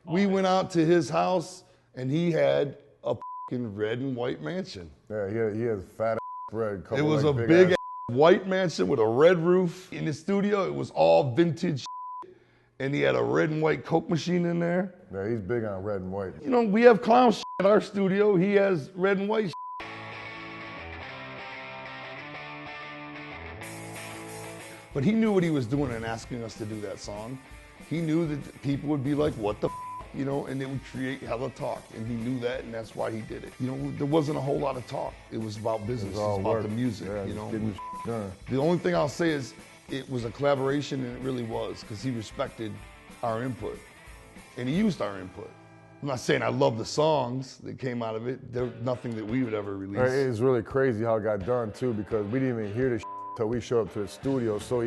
We went out to his house and he had a fucking red and white mansion. Yeah, he had a fat ass red. It was a big white mansion with a red roof. In the studio, it was all vintage shit, and he had a red and white Coke machine in there. Yeah, he's big on red and white. You know, we have clown shit at our studio. He has red and white shit. But he knew what he was doing in asking us to do that song. He knew that people would be like, what the f? You know, and it would create hella talk. And he knew that, and that's why he did it. You know, there wasn't a whole lot of talk. It was about business, it was about the music, yeah, you know. Getting done. The only thing I'll say is it was a collaboration, and it really was, because he respected our input. And he used our input. I'm not saying I love the songs that came out of it. There's nothing that we would ever release. It's really crazy how it got done, too, because we didn't even hear the until we showed up to the studio. So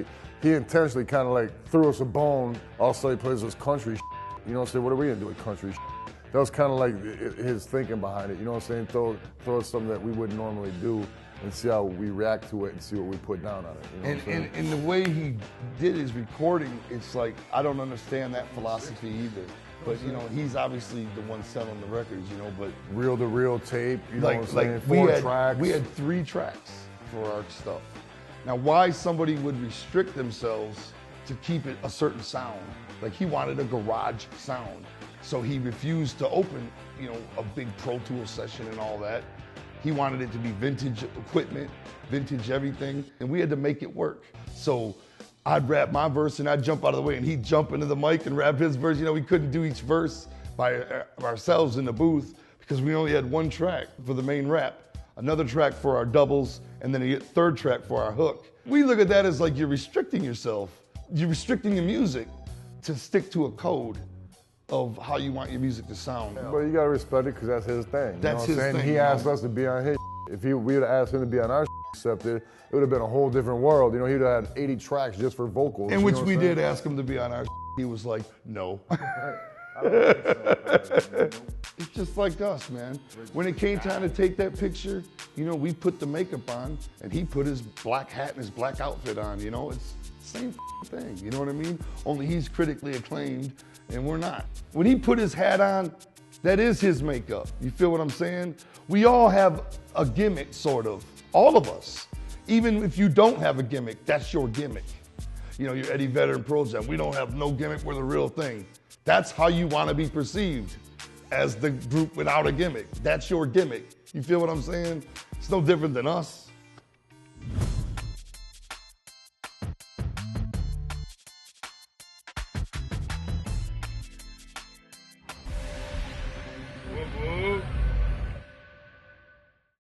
he intentionally kind of like threw us a bone. Also, he plays this country you know what I'm saying? What are we gonna do with country That was kind of like his thinking behind it. You know what I'm saying? Throw us something that we wouldn't normally do and see how we react to it and see what we put down on it. You know what I'm saying? And the way he did his recording, it's like, I don't understand that philosophy either. But, you know, he's obviously the one selling the records, you know, but... Reel-to-reel tape, you know what I'm saying? Tracks. We had 3 tracks for our stuff. Now, why somebody would restrict themselves to keep it a certain sound? Like, he wanted a garage sound. So he refused to open, you know, a big Pro Tool session and all that. He wanted it to be vintage equipment, vintage everything, and we had to make it work. So I'd rap my verse and I'd jump out of the way and he'd jump into the mic and rap his verse. You know, we couldn't do each verse by ourselves in the booth because we only had 1 track for the main rap, another track for our doubles, and then a 3rd track for our hook. We look at that as like you're restricting yourself. You're restricting your music to stick to a code of how you want your music to sound. But you gotta respect it because that's his thing. That's his thing. He asked us to be on his. If we would have asked him to be on our accepted, it would have been a whole different world. You know, he'd have had 80 tracks just for vocals. In which we did ask him to be on our. He was like, no. It's just like us, man. When it came time to take that picture, you know, we put the makeup on and he put his black hat and his black outfit on, you know? It's the same thing, you know what I mean? Only he's critically acclaimed and we're not. When he put his hat on, that is his makeup. You feel what I'm saying? We all have a gimmick, sort of. All of us. Even if you don't have a gimmick, that's your gimmick. You know, you're Eddie Vedder and Pearl Jam. We don't have no gimmick, we're the real thing. That's how you want to be perceived, as the group without a gimmick. That's your gimmick. You feel what I'm saying? It's no different than us.